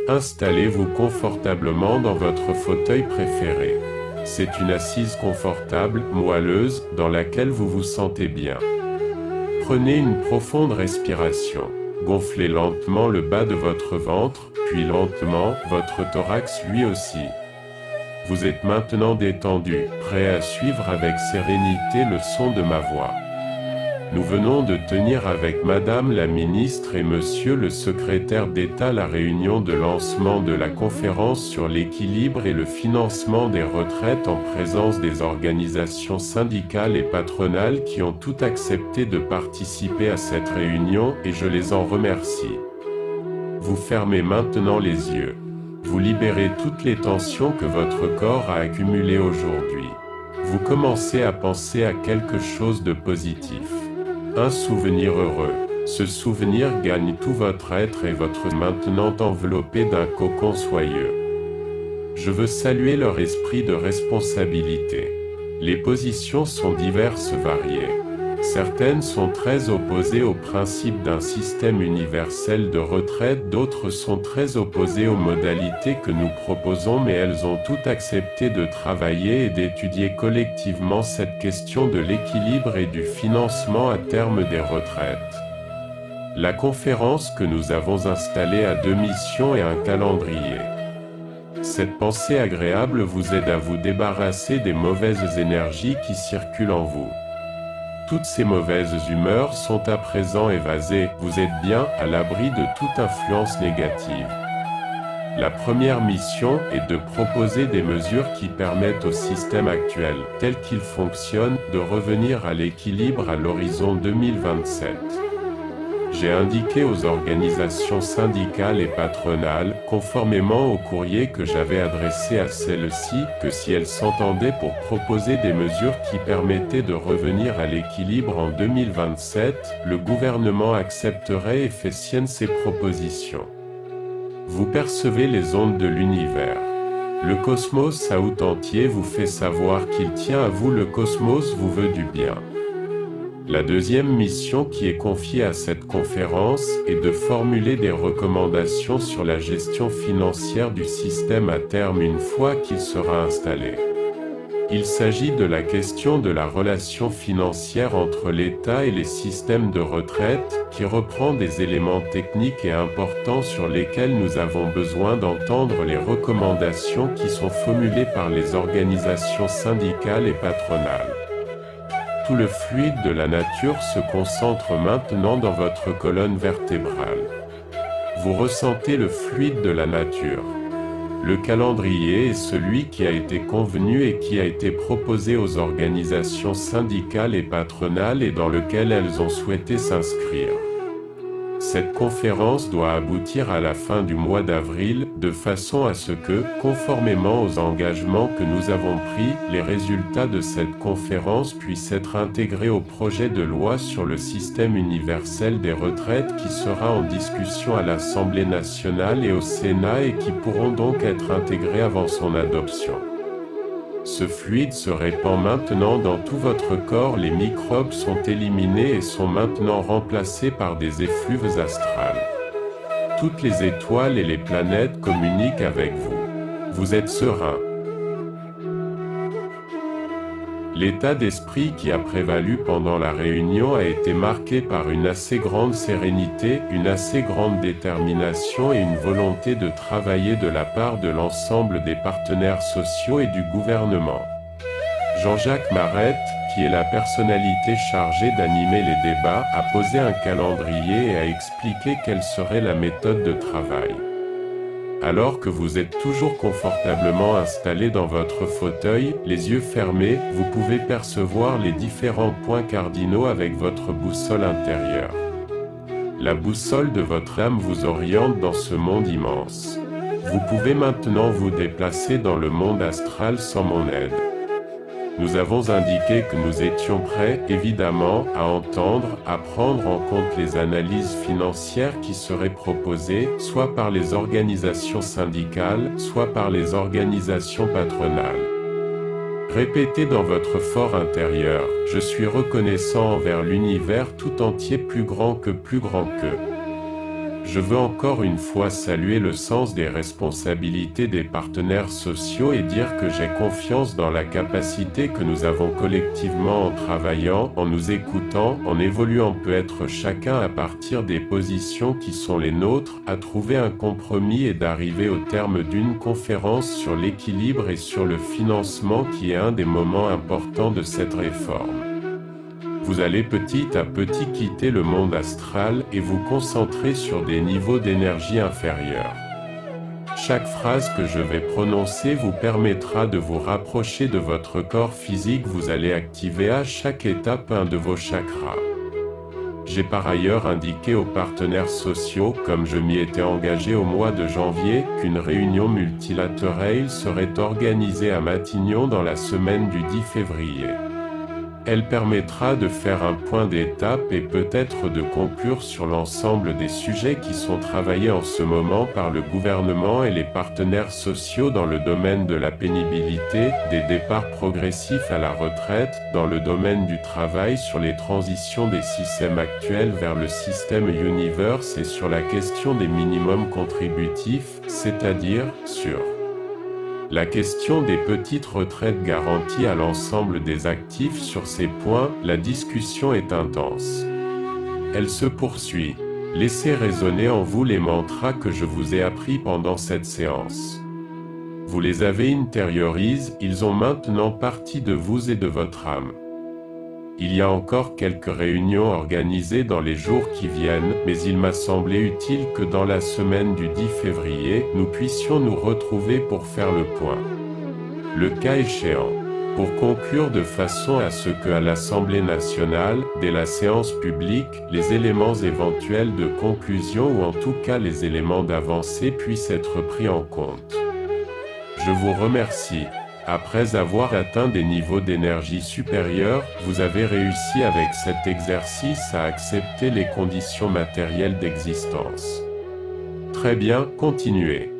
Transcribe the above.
Installez-vous confortablement dans votre fauteuil préféré. C'est une assise confortable, moelleuse, dans laquelle vous vous sentez bien. Prenez une profonde respiration. Gonflez lentement le bas de votre ventre, puis lentement, votre thorax lui aussi. Vous êtes maintenant détendu, prêt à suivre avec sérénité le son de ma voix. Nous venons de tenir avec Madame la Ministre et Monsieur le Secrétaire d'État la réunion de lancement de la conférence sur l'équilibre et le financement des retraites en présence des organisations syndicales et patronales qui ont toutes accepté de participer à cette réunion et je les en remercie. Vous fermez maintenant les yeux. Vous libérez toutes les tensions que votre corps a accumulées aujourd'hui. Vous commencez à penser à quelque chose de positif. Un souvenir heureux. Ce souvenir gagne tout votre être et votre maintenant enveloppé d'un cocon soyeux. Je veux saluer leur esprit de responsabilité. Les positions sont diverses variées. Certaines sont très opposées au principe d'un système universel de retraite, d'autres sont très opposées aux modalités que nous proposons, mais elles ont toutes accepté de travailler et d'étudier collectivement cette question de l'équilibre et du financement à terme des retraites. La conférence que nous avons installée a 2 missions et un calendrier. Cette pensée agréable vous aide à vous débarrasser des mauvaises énergies qui circulent en vous. Toutes ces mauvaises humeurs sont à présent évasées, vous êtes bien à l'abri de toute influence négative. La première mission est de proposer des mesures qui permettent au système actuel, tel qu'il fonctionne, de revenir à l'équilibre à l'horizon 2027. J'ai indiqué aux organisations syndicales et patronales, conformément au courrier que j'avais adressé à celles-ci, que si elles s'entendaient pour proposer des mesures qui permettaient de revenir à l'équilibre en 2027, le gouvernement accepterait et fait sienne ces propositions. Vous percevez les ondes de l'univers. Le cosmos à tout entier vous fait savoir qu'il tient à vous, le cosmos vous veut du bien. La deuxième mission qui est confiée à cette conférence est de formuler des recommandations sur la gestion financière du système à terme une fois qu'il sera installé. Il s'agit de la question de la relation financière entre l'État et les systèmes de retraite, qui reprend des éléments techniques et importants sur lesquels nous avons besoin d'entendre les recommandations qui sont formulées par les organisations syndicales et patronales. Tout le fluide de la nature se concentre maintenant dans votre colonne vertébrale. Vous ressentez le fluide de la nature. Le calendrier est celui qui a été convenu et qui a été proposé aux organisations syndicales et patronales et dans lequel elles ont souhaité s'inscrire. Cette conférence doit aboutir à la fin du mois d'avril, de façon à ce que, conformément aux engagements que nous avons pris, les résultats de cette conférence puissent être intégrés au projet de loi sur le système universel des retraites qui sera en discussion à l'Assemblée nationale et au Sénat et qui pourront donc être intégrés avant son adoption. Ce fluide se répand maintenant dans tout votre corps, les microbes sont éliminés et sont maintenant remplacés par des effluves astrales. Toutes les étoiles et les planètes communiquent avec vous. Vous êtes serein. L'état d'esprit qui a prévalu pendant la réunion a été marqué par une assez grande sérénité, une assez grande détermination et une volonté de travailler de la part de l'ensemble des partenaires sociaux et du gouvernement. Jean-Jacques Marette, qui est la personnalité chargée d'animer les débats, a posé un calendrier et a expliqué quelle serait la méthode de travail. Alors que vous êtes toujours confortablement installé dans votre fauteuil, les yeux fermés, vous pouvez percevoir les différents points cardinaux avec votre boussole intérieure. La boussole de votre âme vous oriente dans ce monde immense. Vous pouvez maintenant vous déplacer dans le monde astral sans mon aide. Nous avons indiqué que nous étions prêts, évidemment, à entendre, à prendre en compte les analyses financières qui seraient proposées, soit par les organisations syndicales, soit par les organisations patronales. Répétez dans votre fort intérieur, je suis reconnaissant envers l'univers tout entier plus grand que. Je veux encore une fois saluer le sens des responsabilités des partenaires sociaux et dire que j'ai confiance dans la capacité que nous avons collectivement en travaillant, en nous écoutant, en évoluant peut-être chacun à partir des positions qui sont les nôtres, à trouver un compromis et d'arriver au terme d'une conférence sur l'équilibre et sur le financement qui est un des moments importants de cette réforme. Vous allez petit à petit quitter le monde astral et vous concentrer sur des niveaux d'énergie inférieurs. Chaque phrase que je vais prononcer vous permettra de vous rapprocher de votre corps physique. Vous allez activer à chaque étape un de vos chakras. J'ai par ailleurs indiqué aux partenaires sociaux, comme je m'y étais engagé au mois de janvier, qu'une réunion multilatérale serait organisée à Matignon dans la semaine du 10 février. Elle permettra de faire un point d'étape et peut-être de conclure sur l'ensemble des sujets qui sont travaillés en ce moment par le gouvernement et les partenaires sociaux dans le domaine de la pénibilité, des départs progressifs à la retraite, dans le domaine du travail sur les transitions des systèmes actuels vers le système Universe et sur la question des minimums contributifs, c'est-à-dire sur la question des petites retraites garanties à l'ensemble des actifs. Sur ces points, la discussion est intense. Elle se poursuit. Laissez résonner en vous les mantras que je vous ai appris pendant cette séance. Vous les avez intériorisés, ils ont maintenant partie de vous et de votre âme. Il y a encore quelques réunions organisées dans les jours qui viennent, mais il m'a semblé utile que dans la semaine du 10 février, nous puissions nous retrouver pour faire le point. Le cas échéant, pour conclure de façon à ce que à l'Assemblée nationale, dès la séance publique, les éléments éventuels de conclusion ou en tout cas les éléments d'avancée puissent être pris en compte. Je vous remercie. Après avoir atteint des niveaux d'énergie supérieurs, vous avez réussi avec cet exercice à accepter les conditions matérielles d'existence. Très bien, continuez.